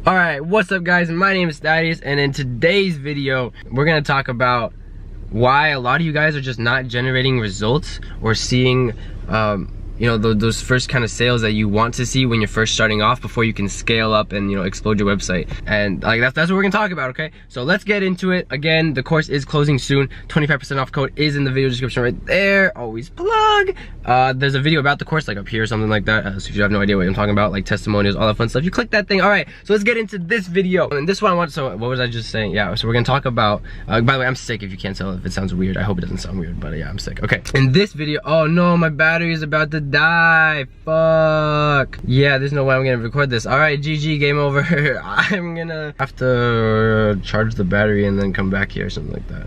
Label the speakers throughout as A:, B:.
A: Alright, what's up guys? My name is Thaddeus, and in today's video, we're gonna talk about why a lot of you guys are just not generating results or seeing you know, those first kind of sales that you want to see when you're first starting off before you can scale up and, you know, explode your website. And like that's what we're gonna talk about, okay? So let's get into it. Again, the course is closing soon. 25% off code is in the video description right there. Always plug. There's a video about the course like up here or something like that. So if you have no idea what I'm talking about, like testimonials, all that fun stuff, you click that thing. All right, so let's get into this video. And this one I want, so what was I just saying? Yeah, so we're gonna talk about, by the way, I'm sick if you can't tell if it sounds weird. I hope it doesn't sound weird, but yeah, I'm sick. Okay, in this video, oh no, my battery is about to die. Fuck. Yeah, there's no way I'm gonna record this. All right, GG, game over. I'm gonna have to charge the battery and then come back here or something like that.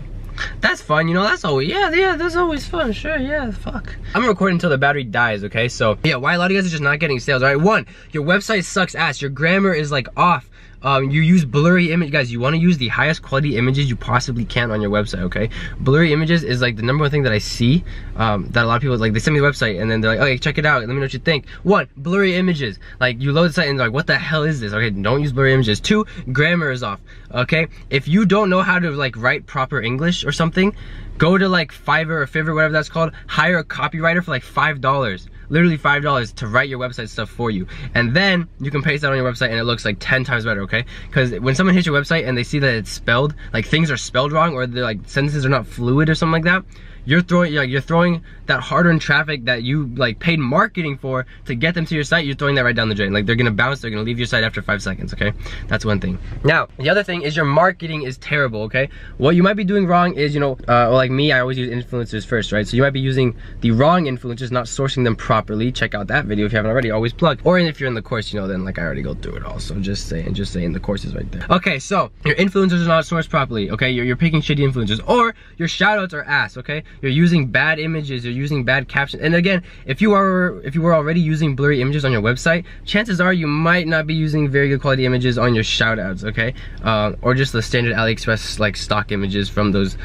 A: That's fun, you know, that's always, yeah, that's always fun, sure, yeah, fuck. I'm recording until the battery dies, okay? So, yeah, why a lot of you guys are just not getting sales, all right? One, your website sucks ass, your grammar is like off. You use blurry image, guys. You want to use the highest quality images you possibly can on your website, okay? Blurry images is like the number one thing that I see, that a lot of people, like, they send me the website and then they're like, okay, check it out, let me know what you think. One, blurry images. Like, you load the site and they're like, what the hell is this? Okay, don't use blurry images. Two, grammar is off, okay? If you don't know how to, like, write proper English or something, go to, like, Fiverr or Fiverr, whatever that's called, hire a copywriter for, like, $5. Literally $5 to write your website stuff for you, and then you can paste that on your website and it looks like 10 times better, okay? Because when someone hits your website and they see that it's spelled, like things are spelled wrong or they're like sentences are not fluid or something like that, you're throwing that hard-earned traffic that you like paid marketing for to get them to your site, you're throwing that right down the drain. Like, they're gonna bounce, they're gonna leave your site after 5 seconds, okay? That's one thing. Now, the other thing is your marketing is terrible, okay? What you might be doing wrong is, you know, like me, I always use influencers first, right? So you might be using the wrong influencers, not sourcing them properly. Check out that video if you haven't already, always plug. Or if you're in the course, you know, then like I already go through it all. So just saying the course is right there. Okay, so your influencers are not sourced properly, okay? You're picking shitty influencers, or your shoutouts are ass, okay? You're using bad images, you're using bad captions. And again, if you were already using blurry images on your website, chances are you might not be using very good quality images on your shoutouts, okay? Or just the standard AliExpress like stock images from those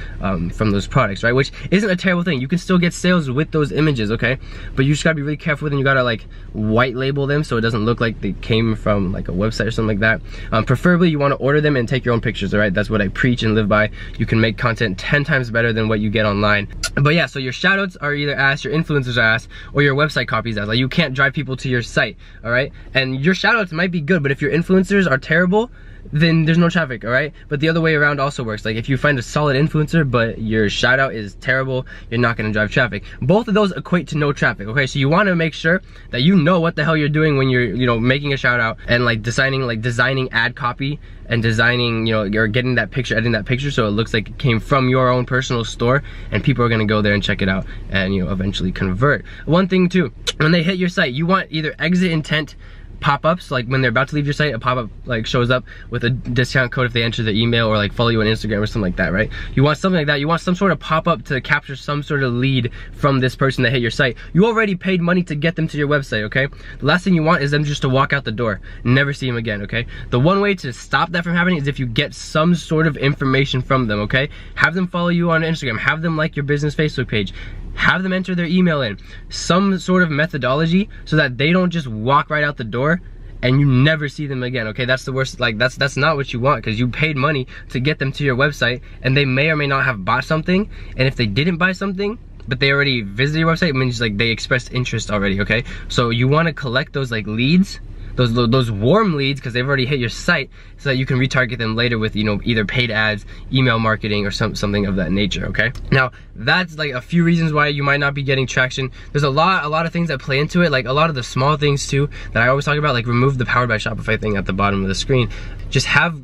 A: products, right? Which isn't a terrible thing. You can still get sales with those images, okay? But you just gotta be really careful with them. You gotta like white label them so it doesn't look like they came from like a website or something like that. Preferably you want to order them and take your own pictures, all right? That's what I preach and live by. You can make content 10 times better than what you get online. But yeah, so your shoutouts are either ass, your influencers are ass, or your website copies ass. Like, you can't drive people to your site, all right? And your shoutouts might be good, but if your influencers are terrible, then there's no traffic, all right? But the other way around also works. Like, if you find a solid influencer but your shout out is terrible, you're not gonna drive traffic. Both of those equate to no traffic, okay? So you want to make sure that you know what the hell you're doing when you're, you know, making a shout out and like designing ad copy and designing, you know, you're getting that picture, editing that picture so it looks like it came from your own personal store and people are gonna go there and check it out and, you know, eventually convert. One thing too, when they hit your site, you want either exit intent pop-ups, like when they're about to leave your site, a pop-up like shows up with a discount code if they enter the email or like follow you on Instagram or something like that, right? You want something like that. You want some sort of pop-up to capture some sort of lead from this person that hit your site. You already paid money to get them to your website, okay? The last thing you want is them just to walk out the door, never see them again, okay? The one way to stop that from happening is if you get some sort of information from them, okay? Have them follow you on Instagram, have them like your business Facebook page, have them enter their email in, some sort of methodology so that they don't just walk right out the door and you never see them again, okay? That's the worst. Like, that's not what you want, because you paid money to get them to your website and they may or may not have bought something, and if they didn't buy something but they already visited your website, it means like they expressed interest already, okay? So you want to collect those like leads, those warm leads, because they've already hit your site, so that you can retarget them later with, you know, either paid ads, email marketing, or something of that nature, okay? Now, that's like a few reasons why you might not be getting traction. There's a lot of things that play into it, like a lot of the small things too that I always talk about, like remove the Powered by Shopify thing at the bottom of the screen. Just have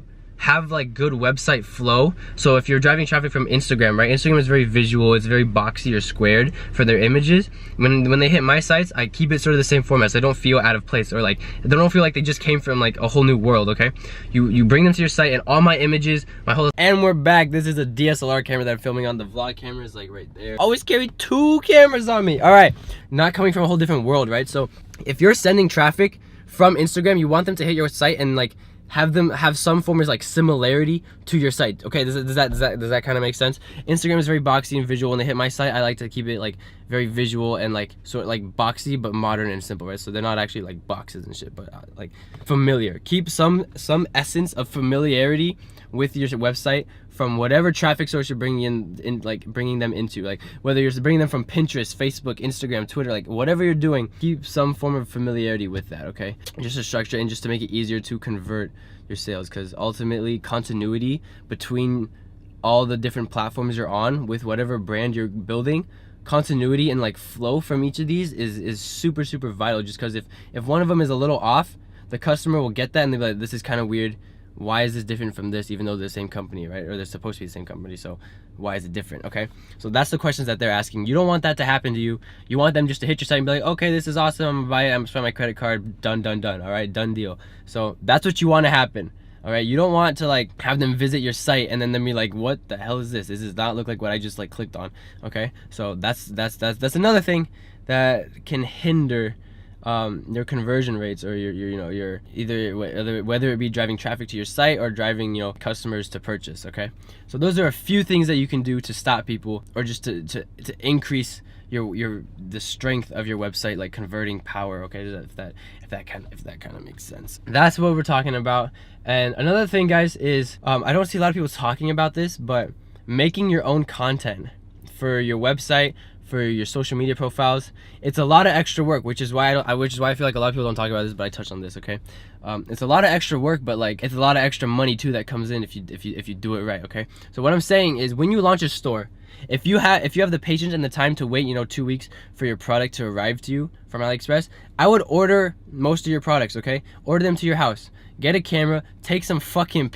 A: like good website flow. So if you're driving traffic from Instagram, right? Instagram is very visual, it's very boxy or squared for their images. When they hit my sites, I keep it sort of the same format so they don't feel out of place, or like they don't feel like they just came from like a whole new world, okay? You bring them to your site and all my images, my whole, and we're back. This is a DSLR camera that I'm filming on. The vlog camera is like right there. Always carry 2 cameras on me. All right, not coming from a whole different world, right? So if you're sending traffic from Instagram, you want them to hit your site and like have them have some form of like similarity to your site. Okay, does that kind of make sense? Instagram is very boxy and visual. When they hit my site, I like to keep it like very visual and like sort of like boxy but modern and simple, right? So they're not actually like boxes and shit, but like familiar. Keep some essence of familiarity with your website from whatever traffic source you're bringing in like bringing them into, like whether you're bringing them from Pinterest, Facebook, Instagram, Twitter, like whatever you're doing, keep some form of familiarity with that, okay? Just to structure and just to make it easier to convert your sales, because ultimately continuity between all the different platforms you're on with whatever brand you're building, continuity and like flow from each of these is super vital, just because if one of them is a little off, the customer will get that and they'll be like, this is kind of weird. Why is this different from this, even though they're the same company, right? Or they're supposed to be the same company, so why is it different, okay? So that's the questions that they're asking. You don't want that to happen to you. You want them just to hit your site and be like, okay, this is awesome, I'm gonna buy it, I'm gonna spend my credit card, done, all right, done deal. So that's what you want to happen, all right? You don't want to like have them visit your site and then be like, what the hell is this? This does not look like what I just like clicked on, okay? So that's another thing that can hinder your conversion rates, or your either whether it be driving traffic to your site or driving customers to purchase, okay? So those are a few things that you can do to stop people, or just to increase the strength of your website, like converting power, okay? If that kind of makes sense. That's what we're talking about. And another thing, guys, is I don't see a lot of people talking about this, but making your own content for your website, for your social media profiles, it's a lot of extra work, which is why I feel like a lot of people don't talk about this, but I touched on this, okay? It's a lot of extra work, but like it's a lot of extra money too that comes in if you do it right, okay? So what I'm saying is, when you launch a store, if you have the patience and the time to wait 2 weeks for your product to arrive to you from AliExpress, I would order most of your products, okay? Order them to your house. Get a camera, take some fucking